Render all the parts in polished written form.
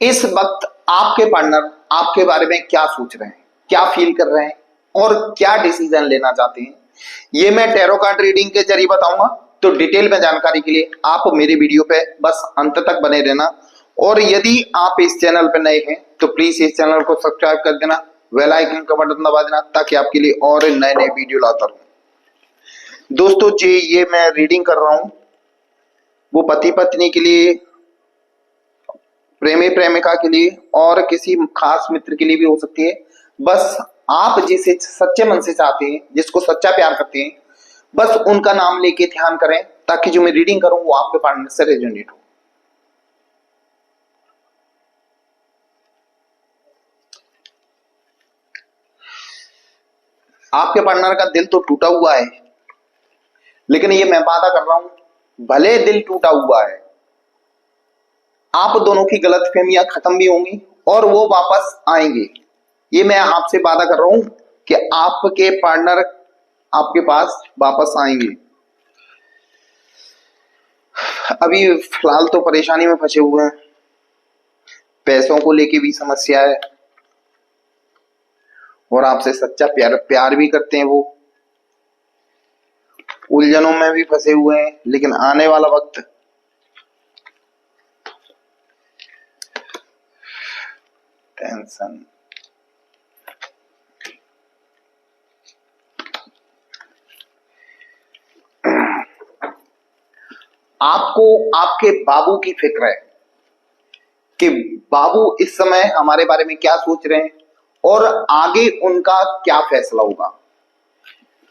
इस वक्त आपके पार्टनर आपके बारे में क्या सोच रहे हैं, क्या फील कर रहे हैं और क्या डिसीजन लेना चाहते हैं, ये मैं टैरो कार्ड रीडिंग के जरिए बताऊंगा। तो डिटेल में जानकारी के लिए आप मेरे वीडियो पे बस अंत तक बने रहना। और यदि आप इस चैनल पर नए हैं तो प्लीज इस चैनल को सब्सक्राइब कर देना, बेल आइकन का बटन दबा देना, ताकि आपके लिए और नए नए वीडियो लाता रहूं। दोस्तों जी, ये मैं रीडिंग कर रहा हूं, वो पति पत्नी के लिए, प्रेमी प्रेमिका के लिए और किसी खास मित्र के लिए भी हो सकती है। बस आप जिसे सच्चे मन से चाहते हैं, जिसको सच्चा प्यार करते हैं, बस उनका नाम लेके ध्यान करें, ताकि जो मैं रीडिंग करूं वो आपके पार्टनर से रेजोनेट हो। आपके पार्टनर का दिल तो टूटा हुआ है, लेकिन ये मैं वादा कर रहा हूं, भले दिल टूटा हुआ है, आप दोनों की गलतफहमियां खत्म भी होंगी और वो वापस आएंगे। ये मैं आपसे वादा कर रहा हूं कि आपके पार्टनर आपके पास वापस आएंगे। अभी फिलहाल तो परेशानी में फंसे हुए हैं, पैसों को लेके भी समस्या है और आपसे सच्चा प्यार भी करते हैं। वो उलझनों में भी फंसे हुए हैं, लेकिन आने वाला वक्त टेंशन। आपको आपके बाबू की फिक्र है कि बाबू इस समय हमारे बारे में क्या सोच रहे हैं और आगे उनका क्या फैसला होगा।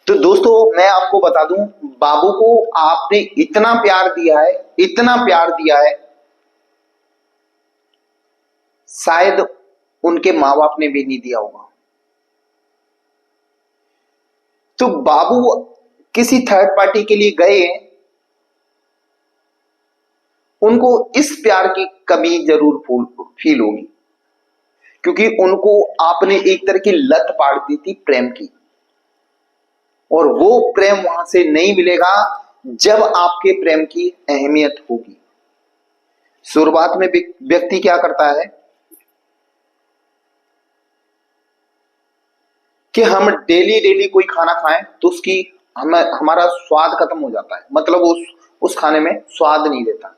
तो दोस्तों मैं आपको बता दूं, बाबू को आपने इतना प्यार दिया है, इतना प्यार दिया है, शायद उनके माँ बाप ने भी नहीं दिया होगा। तो बाबू किसी थर्ड पार्टी के लिए गए, उनको इस प्यार की कमी जरूर फील होगी, क्योंकि उनको आपने एक तरह की लत पाड़ दी थी प्रेम की, और वो प्रेम वहां से नहीं मिलेगा जब आपके प्रेम की अहमियत होगी। शुरुआत में व्यक्ति क्या करता है कि हम डेली डेली कोई खाना खाएं तो उसकी हमारा स्वाद खत्म हो जाता है, मतलब उस खाने में स्वाद नहीं रहता।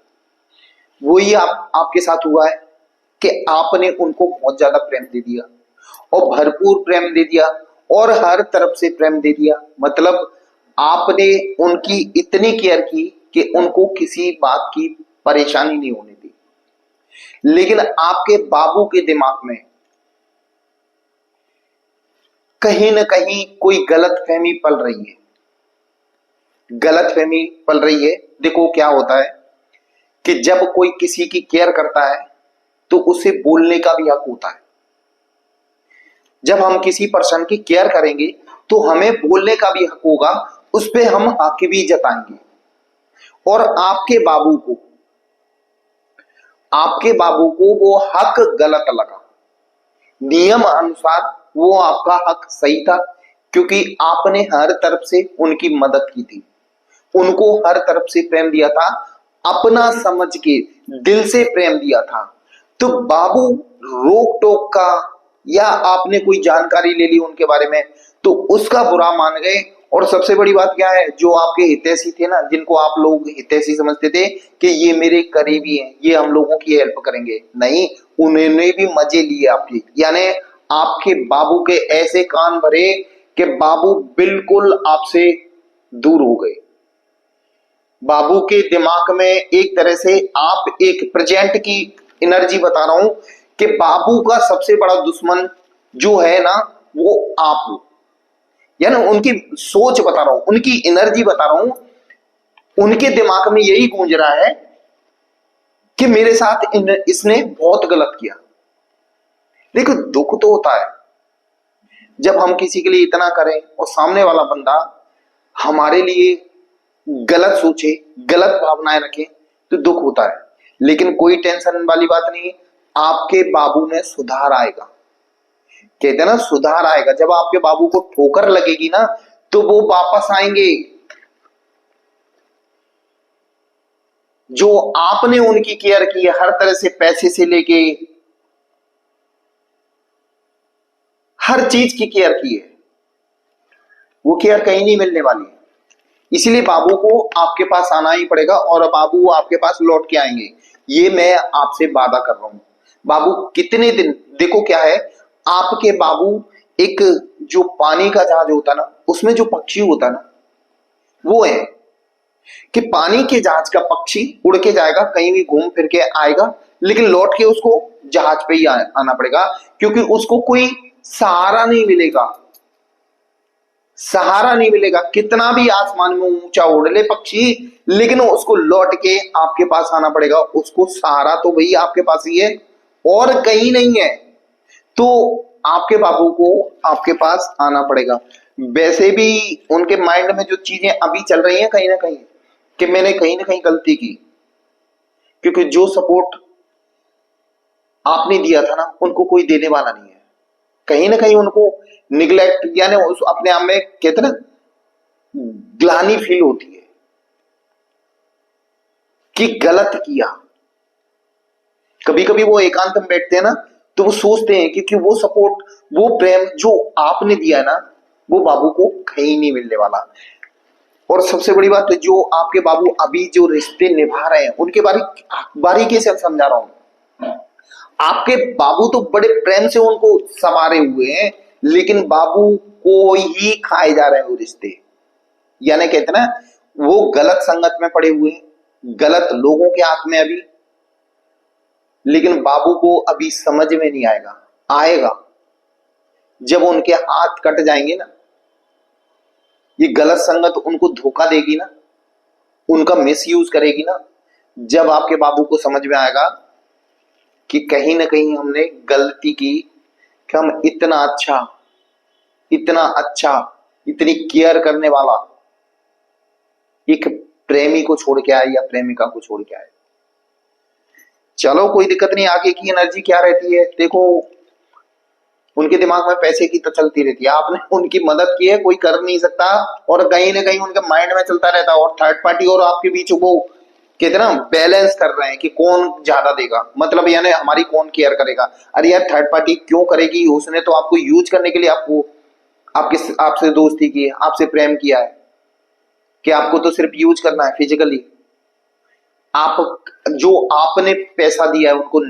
वही आपके साथ हुआ है कि आपने उनको बहुत ज्यादा प्रेम दे दिया और भरपूर प्रेम दे दिया और हर तरफ से प्रेम दे दिया, मतलब आपने उनकी इतनी केयर की कि उनको किसी बात की परेशानी नहीं होने दी। लेकिन आपके बाबू के दिमाग में कहीं ना कहीं कोई गलतफहमी पल रही है, गलतफहमी पल रही है। देखो क्या होता है कि जब कोई किसी की केयर करता है तो उसे बोलने का भी हक होता है। जब हम किसी पर्सन की केयर करेंगे तो हमें बोलने का भी हक होगा, उस पर हम हक भी जताएंगे। और आपके बाबू को वो हक गलत लगा। नियम अनुसार वो आपका हक सही था, क्योंकि आपने हर तरफ से उनकी मदद की थी, उनको हर तरफ से प्रेम दिया था, अपना समझ के दिल से प्रेम दिया था। तो बाबू रोक टोक का या आपने कोई जानकारी ले ली उनके बारे में तो उसका बुरा मान गए। और सबसे बड़ी बात क्या है, जो आपके हितैषी थे ना, जिनको आप लोग हितैषी समझते थे कि ये मेरे करीबी हैं, ये हम लोगों की हेल्प करेंगे, नहीं, उन्होंने भी मजे लिए आपके, यानी आपके बाबू के ऐसे कान भरे कि बाबू बिल्कुल आपसे दूर हो गए। बाबू के दिमाग में एक तरह से आप एक प्रेजेंट की एनर्जी बता रहा हूं कि बाबू का सबसे बड़ा दुश्मन जो है ना वो आप हो, यानी उनकी सोच बता रहा हूं, उनकी एनर्जी बता रहा हूं। उनके दिमाग में यही गूंज रहा है कि मेरे साथ इसने बहुत गलत किया। लेकिन दुख तो होता है जब हम किसी के लिए इतना करें और सामने वाला बंदा हमारे लिए गलत सोचे, गलत भावनाएं रखे, तो दुख होता है। लेकिन कोई टेंशन वाली बात नहीं, आपके बाबू में सुधार आएगा। कहते हैं ना सुधार आएगा, जब आपके बाबू को ठोकर लगेगी ना तो वो वापस आएंगे। जो आपने उनकी केयर की है हर तरह से, पैसे से लेके हर चीज की केयर की है, वो केयर कहीं नहीं मिलने वाली है। इसलिए बाबू को आपके पास आना ही पड़ेगा और बाबू आपके पास लौट के आएंगे, ये मैं आपसे वादा कर रहा हूं। बाबू कितने दिन, देखो क्या है, आपके बाबू एक जो पानी का जहाज होता ना, उसमें जो पक्षी होता ना, वो है कि पानी के जहाज का पक्षी उड़ के जाएगा, कहीं भी घूम फिर के आएगा, लेकिन लौट के उसको जहाज पे ही आना पड़ेगा, क्योंकि उसको कोई सहारा नहीं मिलेगा। सहारा नहीं मिलेगा, कितना भी आसमान में ऊंचा उड़ ले पक्षी, लेकिन उसको लौट के आपके पास आना पड़ेगा। उसको सहारा तो भाई आपके पास ही है और कहीं नहीं है, तो आपके बाबू को आपके पास आना पड़ेगा। वैसे भी उनके माइंड में जो चीजें अभी चल रही हैं कहीं ना कहीं, कि मैंने कहीं ना कहीं गलती की, क्योंकि जो सपोर्ट आपने दिया था ना, उनको कोई देने वाला नहीं है। कहीं ना कहीं उनको निग्लेक्ट, यानी उस अपने आप में कहते ना ग्लानि फील होती है कि गलत किया। कभी कभी वो एकांत में बैठते हैं ना, तो वो सोचते हैं क्योंकि वो सपोर्ट, वो प्रेम जो आपने दिया है ना, वो बाबू को कहीं नहीं मिलने वाला। और सबसे बड़ी बात, जो आपके बाबू अभी जो रिश्ते निभा रहे हैं, उनके बारीकी से समझा रहा हूं। आपके बाबू तो बड़े प्रेम से उनको संवारे हुए हैं, लेकिन बाबू को ही खाए जा रहे हैं वो रिश्ते। यानी कहते ना, वो गलत संगत में पड़े हुए हैं, गलत लोगों के हाथ में अभी, लेकिन बाबू को अभी समझ में नहीं आएगा। आएगा जब उनके हाथ कट जाएंगे ना, ये गलत संगत उनको धोखा देगी ना, उनका मिसयूज करेगी ना, जब आपके बाबू को समझ में आएगा कि कहीं ना कहीं हमने गलती की, कि हम इतना अच्छा, इतनी केयर करने वाला एक प्रेमी को छोड़ के आए या प्रेमिका को छोड़ के आए। चलो कोई दिक्कत नहीं, आगे की एनर्जी क्या रहती है देखो, उनके दिमाग में पैसे की तो चलती रहती है। आपने उनकी मदद की है, कोई कर नहीं सकता, और कहीं ना कहीं उनके माइंड में चलता रहता है। और थर्ड पार्टी और आपके बीच वो कितना बैलेंस कर रहे हैं कि कौन ज्यादा देगा, मतलब यानी हमारी कौन केयर करेगा। अरे यार, थर्ड पार्टी क्यों करेगी, उसने तो आपको यूज करने के लिए आपसे दोस्ती की है, आपसे प्रेम किया है, कि आपको तो सिर्फ यूज करना है फिजिकली। आप जो आपने पैसा दिया है उनको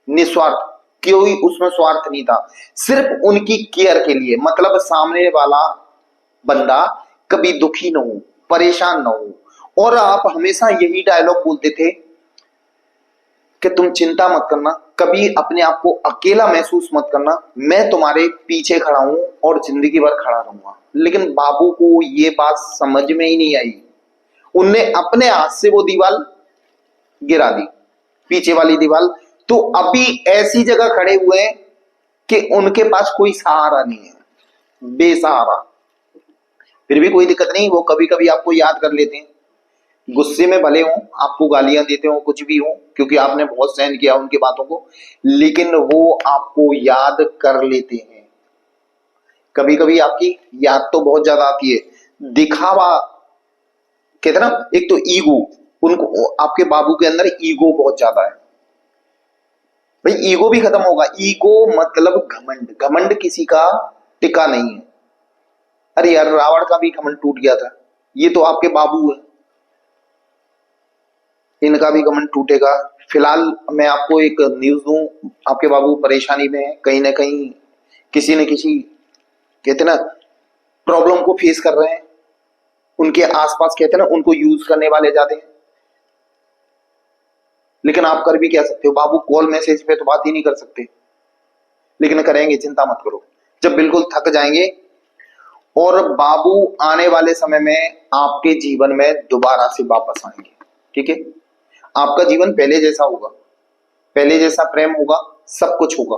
निस्वार्थ, कोई उसमें स्वार्थ नहीं था, सिर्फ उनकी केयर के लिए, मतलब सामने वाला बंदा कभी दुखी ना हो, परेशान ना हो। और आप हमेशा यही डायलॉग बोलते थे कि तुम चिंता मत करना, कभी अपने आप को अकेला महसूस मत करना, मैं तुम्हारे पीछे खड़ा हूं और जिंदगी भर खड़ा रहूंगा। लेकिन बाबू को ये बात समझ में ही नहीं आई, उनने अपने हाथ से वो दीवार गिरा दी, पीछे वाली दीवार। तो अभी ऐसी जगह खड़े हुए हैं कि उनके पास कोई सहारा नहीं है, बेसहारा। फिर भी कोई दिक्कत नहीं, वो कभी कभी आपको याद कर लेते हैं, गुस्से में भले हो, आपको गालियां देते हो, कुछ भी हो, क्योंकि आपने बहुत सहन किया उनकी बातों को, लेकिन वो आपको याद कर लेते हैं। कभी कभी आपकी याद तो बहुत ज्यादा आती है, दिखावा कहते ना, एक तो ईगो, उनको आपके बाबू के अंदर ईगो बहुत ज्यादा है। भाई ईगो भी खत्म होगा, ईगो मतलब घमंड, घमंड किसी का टिका नहीं है। अरे यार, रावण का भी घमंड टूट गया था, ये तो आपके बाबू है, इनका भी घमंड टूटेगा। फिलहाल मैं आपको एक न्यूज दूं, आपके बाबू परेशानी में है, कहीं ना कहीं किसी न किसी कहते ना प्रॉब्लम को फेस कर रहे हैं। उनके आसपास कहते ना उनको यूज करने वाले ज्यादा हैं, लेकिन आप कर भी क्या सकते हो। बाबू कॉल मैसेज पे तो बात ही नहीं कर सकते, लेकिन करेंगे, चिंता मत करो। जब बिल्कुल थक जाएंगे, और बाबू आने वाले समय में आपके जीवन में दोबारा से वापस आएंगे, ठीक है। आपका जीवन पहले जैसा होगा, पहले जैसा प्रेम होगा, सब कुछ होगा।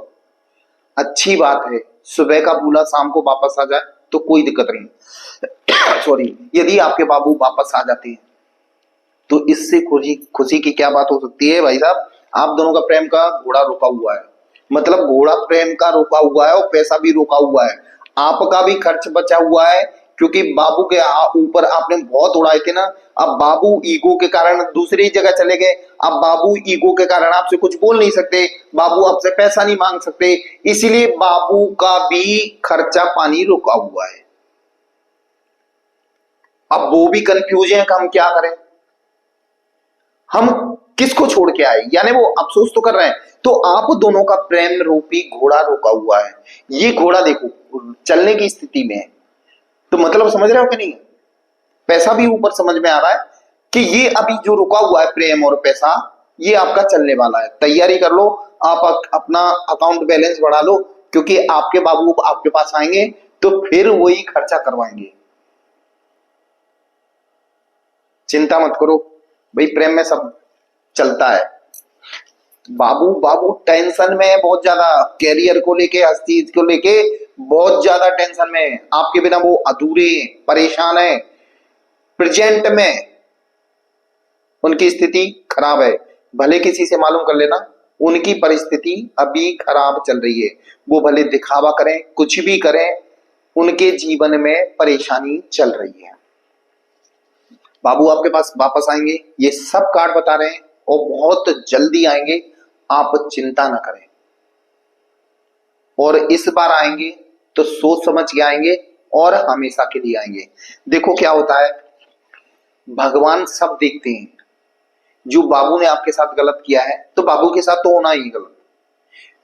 अच्छी बात है, सुबह का भूला शाम को वापस आ जाए तो कोई दिक्कत नहीं। सॉरी, यदि आपके बाबू वापस आ जाते हैं तो इससे खुशी की क्या बात हो सकती है भाई साहब। आप दोनों का प्रेम का घोड़ा रुका हुआ है, मतलब घोड़ा प्रेम का रुका हुआ है और पैसा भी रुका हुआ है, आपका भी खर्च बचा हुआ है, क्योंकि बाबू के ऊपर आपने बहुत उड़ाए थे ना। अब बाबू ईगो के कारण दूसरी जगह चले गए। अब बाबू ईगो के कारण आपसे कुछ बोल नहीं सकते, बाबू आपसे पैसा नहीं मांग सकते, इसीलिए बाबू का भी खर्चा पानी रुका हुआ है। अब वो भी कंफ्यूज है कि हम क्या करें, हम किसको छोड़ के आए, यानी वो अफसोस तो कर रहे हैं। तो आप दोनों का प्रेम रूपी घोड़ा रुका हुआ है। ये घोड़ा देखो चलने की स्थिति में है, तो मतलब समझ रहे हो कि नहीं? पैसा भी ऊपर समझ में आ रहा है कि ये अभी जो रुका हुआ है प्रेम और पैसा, ये आपका चलने वाला है। तैयारी कर लो, आप अपना अकाउंट बैलेंस बढ़ा लो, क्योंकि आपके बाबू आपके पास आएंगे तो फिर वही खर्चा करवाएंगे। चिंता मत करो भाई, प्रेम में सब चलता है। बाबू बाबू टेंशन में है बहुत ज्यादा, कैरियर को लेके, हर चीज को लेके बहुत ज्यादा टेंशन में है। आपके बिना वो अधूरे परेशान है। प्रेजेंट में उनकी स्थिति खराब है, भले किसी से मालूम कर लेना, उनकी परिस्थिति अभी खराब चल रही है। वो भले दिखावा करें, कुछ भी करें, उनके जीवन में परेशानी चल रही है। बाबू आपके पास वापस आएंगे, ये सब कार्ड बता रहे हैं, और बहुत जल्दी आएंगे, आप चिंता ना करें। और इस बार आएंगे तो सोच समझ के आएंगे और हमेशा के लिए आएंगे। देखो क्या होता है, भगवान सब देखते हैं। जो बाबू ने आपके साथ गलत किया है तो बाबू के साथ तो होना ही गलत,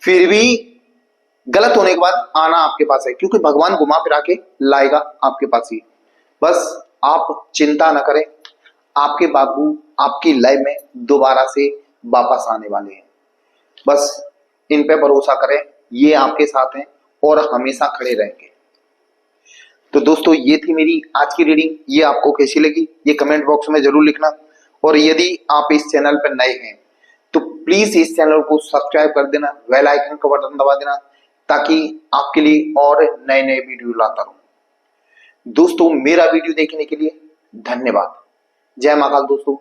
फिर भी गलत होने के बाद आना आपके पास है, क्योंकि भगवान घुमा फिरा के लाएगा आपके पास ही। बस आप चिंता ना करें, आपके बाबू आपकी लाइफ में दोबारा से वापस आने वाले हैं। बस इन पे भरोसा करें, ये आपके साथ हैं और हमेशा खड़े रहेंगे। तो दोस्तों ये थी मेरी आज की रीडिंग, ये आपको कैसी लगी ये कमेंट बॉक्स में जरूर लिखना। और यदि आप इस चैनल पर नए हैं तो प्लीज इस चैनल को सब्सक्राइब कर देना, बेल आइकन का बटन दबा देना, ताकि आपके लिए और नए नए वीडियो लाता रहूं। दोस्तों मेरा वीडियो देखने के लिए धन्यवाद। जय महाकाल दोस्तों।